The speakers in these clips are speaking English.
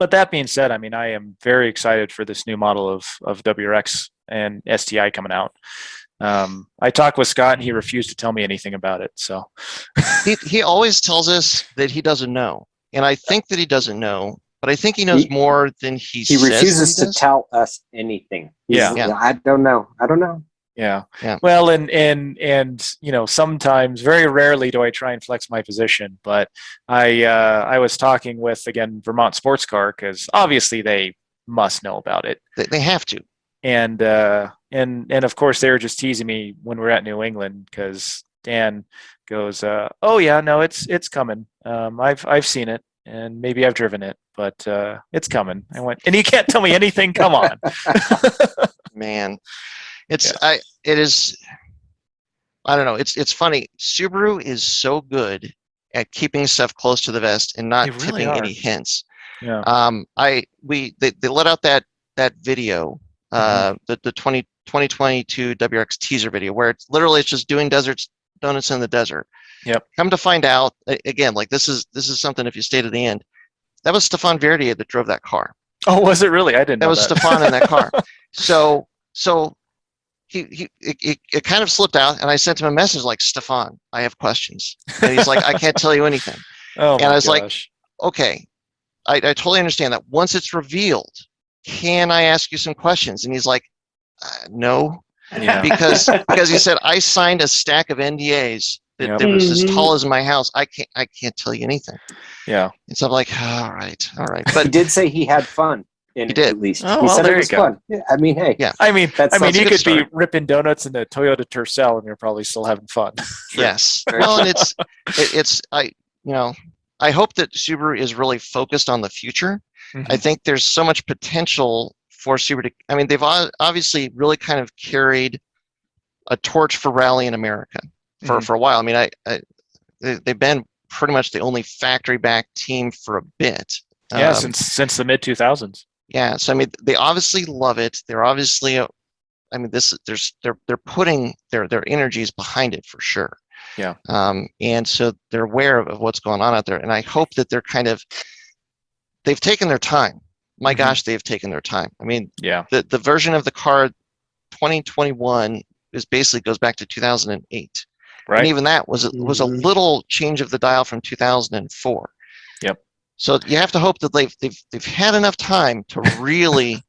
but that being said, I mean, I am very excited for this new model of WRX and STI coming out. I talked with Scott, and he refused to tell me anything about it. So He always tells us that he doesn't know, and I think that he doesn't know, but I think he knows He- more than he He says that refuses he to does. tell us anything. Yeah. Yeah. I don't know. I don't know. yeah. Yeah. Well, and sometimes, very rarely, do I try and flex my position. But I was talking with, again, Vermont Sports Car, because obviously they must know about it. They have to. And of course they were just teasing me when we were at New England, because Dan goes, "Oh yeah, no, it's coming. I've seen it, and maybe I've driven it, but it's coming." I went, and you can't tell me anything. Come on. Man, it is. I don't know. It's funny. Subaru is so good at keeping stuff close to the vest and not They really tipping are. any hints. Yeah. They let out that video, Mhm. the 2022 WRX teaser video, where it's literally just doing donuts in the desert. Yep. Come to find out, again, like this is something, if you stay to the end, that was Stefan Verdier that drove that car. Oh, was it really? I didn't That know was that. Stefan in that car. So it kind of slipped out, and I sent him a message like, Stefan, I have questions. And he's like, I can't tell you anything. Oh And my I was like, gosh. okay, I totally understand that. Once it's revealed, can I ask you some questions? And he's like, no, Yeah. because he said, I signed a stack of NDAs that, Yep. that was as tall as my house. I can't tell you anything. Yeah. And so I'm like, all right. He But did say he had fun in He it, did. at least. Oh, He well, said there it you was go. fun. Yeah, I mean, hey. yeah, I mean, That's a you good could start. be ripping donuts in a Toyota Tercel, and you're probably still having fun. yes. Well, and I hope that Subaru is really focused on the future. I Mhm. think there's so much potential for Subaru to, I mean, they've obviously really kind of carried a torch for rally in America for Mhm. a while. I mean, they've been pretty much the only factory-backed team for a bit. Yeah, since the mid 2000s. Yeah, so I mean, they obviously love it. They're obviously, I mean, they're putting their energies behind it for sure. Yeah. And so they're aware of what's going on out there. And I hope that they've taken their time. My Mhm. gosh, they've taken their time. I mean, Yeah. the version of the car 2021 basically goes back to 2008. And Right. even that was a little change of the dial from 2004. Yep. So you have to hope that they've had enough time to really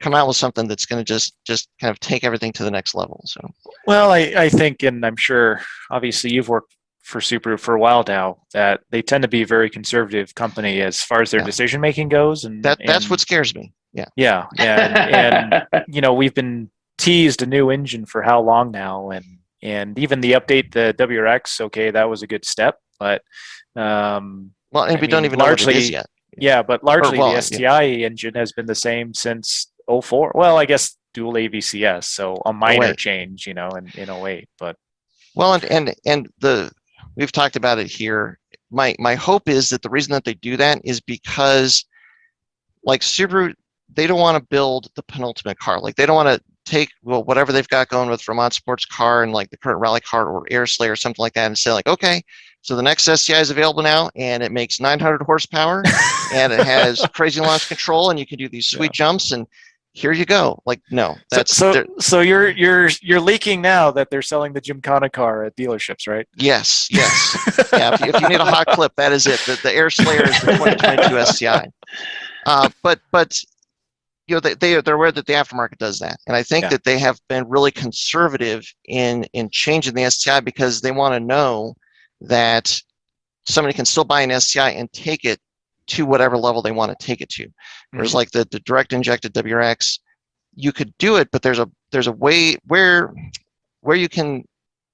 come out with something that's going to just kind of take everything to the next level. So Well, I think, and I'm sure, obviously, you've worked for Subaru for a while now, that they tend to be a very conservative company as far as their Yeah. decision making goes, and that's what scares me. Yeah. Yeah, and we've been teased a new engine for how long now, and even the update, the WRX, okay, that was a good step, but Well, and we don't even know what it is yet. Yeah, but largely well, the yeah. STI engine has been the same since '04. Well, I guess dual AVCS, so a minor 08. change, in '08. But Well, and we've talked about it here. My hope is that the reason that they do that is because, like Subaru, they don't want to build the penultimate car. Like they don't want to take whatever they've got going with Vermont Sports Car and like the current rally car or Air Slayer or something like that, and say like, okay, so the next STI is available now, and it makes 900 horsepower, and it has crazy launch control, and you can do these sweet jumps, and here you go. Like, no, that's so you're leaking now that they're selling the Gymkhana car at dealerships, right? yes. Yeah, if you need a hot clip, that is it. The Air Slayer is the 2022 STI. But they're aware that the aftermarket does that, and I think that they have been really conservative in changing the STI because they want to know that somebody can still buy an STI and take it to whatever level they want to take it to. Whereas like the direct injected WRX, you could do it, but there's a way where you can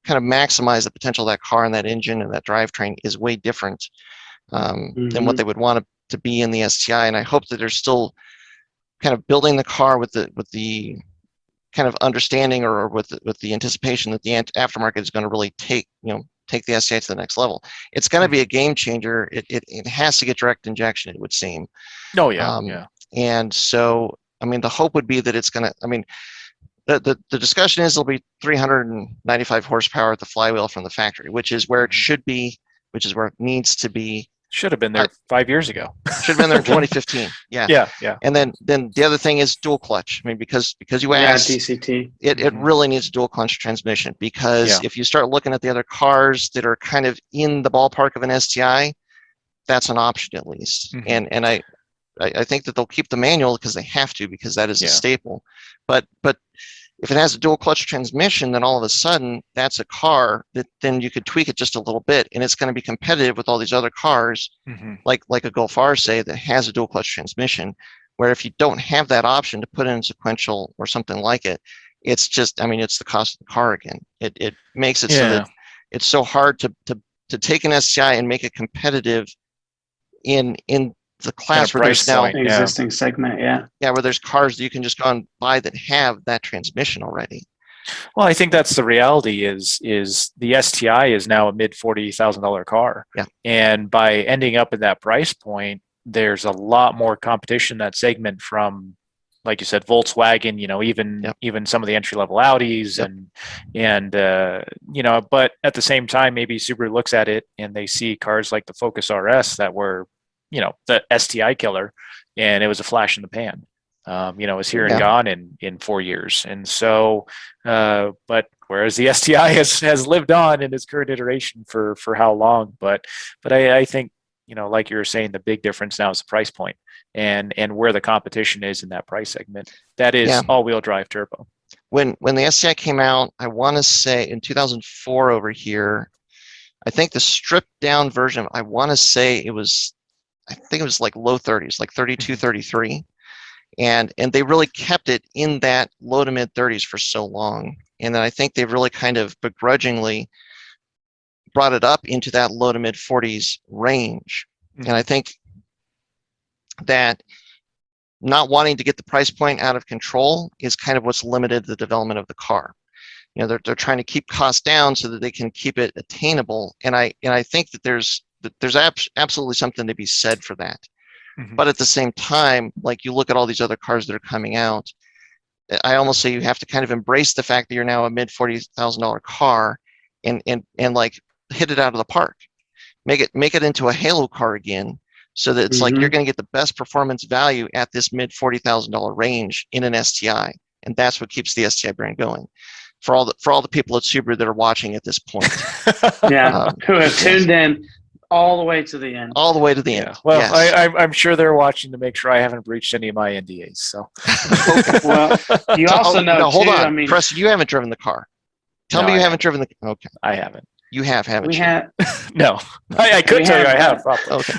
kind of maximize the potential of that car and that engine and that drivetrain is way different than what they would want to be in the STI. And I hope that they're still kind of building the car with the kind of understanding or with the anticipation that the aftermarket is going to really take the STI to the next level. It's going to be a game changer. It has to get direct injection, it would seem. Oh yeah. And so, I mean, the hope would be that it's going to, I mean, the discussion is there'll be 395 horsepower at the flywheel from the factory, which is where it should be, which is where it needs to be. Should have been there 5 years ago. Should have been there in 2015. Yeah. Yeah. And then the other thing is dual clutch. I mean, because you Yeah, asked, DCT. it really needs a dual clutch transmission, because if you start looking at the other cars that are kind of in the ballpark of an STI, that's an option at least. And I think that they'll keep the manual because they have to, because that is a staple. But if it has a dual clutch transmission, then all of a sudden that's a car that then you could tweak it just a little bit, and it's going to be competitive with all these other cars, like a Golf R, say, that has a dual clutch transmission. Where if you don't have that option to put in sequential or something like it, it's just, I mean, it's the cost of the car again. It makes it so that it's so hard to take an STI and make it competitive in the class where there's now existing segment. where there's cars that you can just go and buy that have that transmission already. Well, I think that's the reality. Is the STI is now a mid $40,000 car, and by ending up at that price point, there's a lot more competition in that segment from, like you said, Volkswagen. Even some of the entry level Audis, and but at the same time, maybe Subaru looks at it and they see cars like the Focus RS that were, the STI killer, and it was a flash in the pan. It was here and gone in 4 years. And so, but whereas the STI has lived on in its current iteration for how long? But I think, like you were saying, the big difference now is the price point and where the competition is in that price segment. That is all-wheel drive turbo. When the STI came out, I want to say in 2004 over here, I think the stripped down version, I want to say it was like low 30s, like 32, 33. And they really kept it in that low to mid 30s for so long. And then I think they've really kind of begrudgingly brought it up into that low to mid 40s range. And I think that not wanting to get the price point out of control is kind of what's limited the development of the car. They're trying to keep costs down so that they can keep it attainable. And I think that there's absolutely something to be said for that. But at the same time, like, you look at all these other cars that are coming out, I almost say you have to kind of embrace the fact that you're now a mid $40,000 car and like hit it out of the park. Make it into a halo car again, so that it's like you're going to get the best performance value at this mid $40,000 range in an STI, and that's what keeps the STI brand going. For all the people at Subaru that are watching at this point, who have tuned in all the way to the end. All the way to the end. Well, yes. I'm sure they're watching to make sure I haven't breached any of my NDAs. So, well, you also know. No, hold too, on, I mean, Preston, you haven't driven the car. Tell me you haven't driven the. Okay, I haven't. You have, haven't you? No, I could tell you I have. Okay.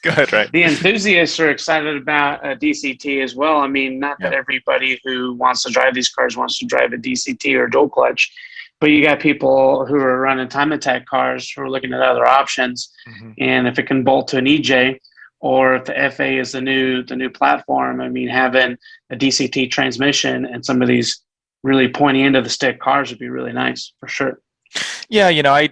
Go ahead, right. The enthusiasts are excited about a DCT as well. I mean, not that everybody who wants to drive these cars wants to drive a DCT or dual clutch, but you got people who are running time attack cars who are looking at other options. And if it can bolt to an EJ, or if the FA is the new platform, I mean, having a DCT transmission and some of these really pointy end of the stick cars would be really nice for sure. Yeah,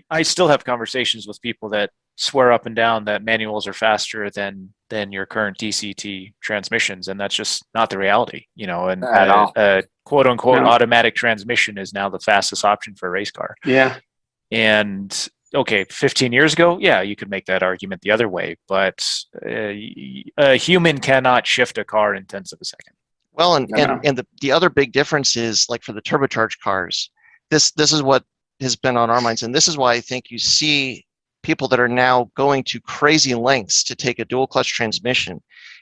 I still have conversations with people that swear up and down that manuals are faster than your current DCT transmissions, and that's just not the reality. And a quote unquote automatic transmission is now the fastest option for a race car. Yeah. And okay, 15 years ago, you could make that argument the other way, but a human cannot shift a car in tenths of a second. Well, and the other big difference is, like, for the turbocharged cars, this is what has been on our minds, and this is why I think you see people that are now going to crazy lengths to take a dual clutch transmission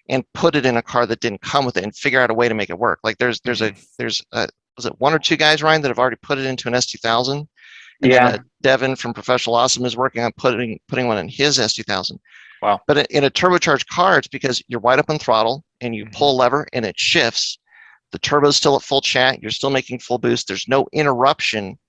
and put it in a car that didn't come with it and figure out a way to make it work. Like there's was it one or two guys, Ryan, that have already put it into an S2000? And then Devin from Professional Awesome is working on putting one in his S2000. Wow. But in a turbocharged car, it's because you're wide open throttle and you pull a lever and it shifts. The turbo's still at full chat. You're still making full boost. There's no interruption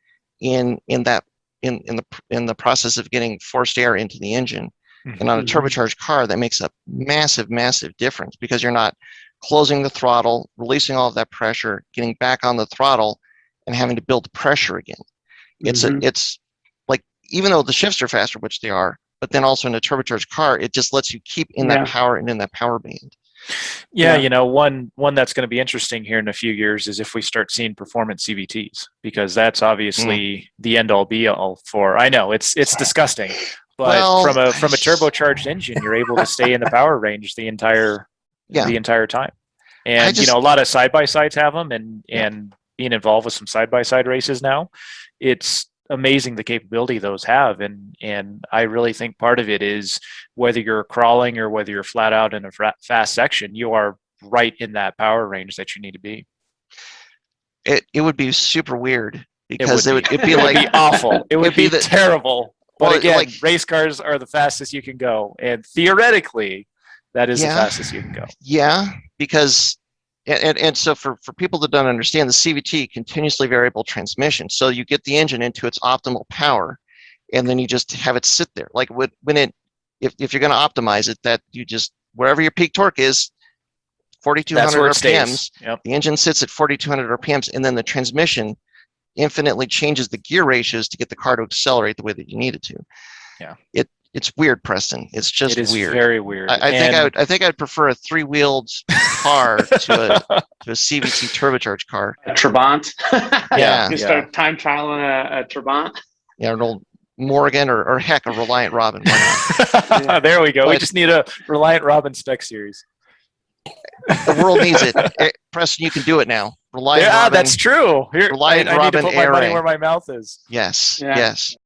in the process of getting forced air into the engine. And on a turbocharged car, that makes a massive, massive difference, because you're not closing the throttle, releasing all of that pressure, getting back on the throttle, and having to build the pressure again. It's like, even though the shifts are faster, which they are, but then also in a turbocharged car, it just lets you keep in that power and in that power band. One that's going to be interesting here in a few years is if we start seeing performance CVTs, because that's obviously the end all be all for. I know it's disgusting, But Well, from a turbocharged engine, you're able to stay in the power range the entire time. And a lot of side by sides have them, and being involved with some side by side races now, it's amazing the capability those have. And I really think part of it is whether you're crawling or whether you're flat out in a fast section, you are right in that power range that you need to be. it would be super weird because it'd be it like would be awful. It would be terrible. But Well, again, like- race cars are the fastest you can go, and theoretically, that is the fastest you can go. Yeah, because and so for people that don't understand, the CVT, continuously variable transmission. So you get the engine into its optimal power, and then you just have it sit there. Like if you're going to optimize it, that you just wherever your peak torque is, 4,200 RPMs. Yep. The engine sits at 4,200 RPMs, and then the transmission infinitely changes the gear ratios to get the car to accelerate the way that you need it to. Yeah. It's weird, Preston. It's just weird. Very weird. I think I'd prefer a 3-wheeled car to a CVT turbocharged car. A Trabant. Yeah. You start time trialing a Trabant. Yeah, an old Morgan or heck, a Reliant Robin. There we go. We But- just need a Reliant Robin spec series. The world needs it. Preston, you can do it now. Reliant Robin. That's true. Here, Reliant I need to Robin put my money ARA. where my mouth is. Yes, Yeah. yes.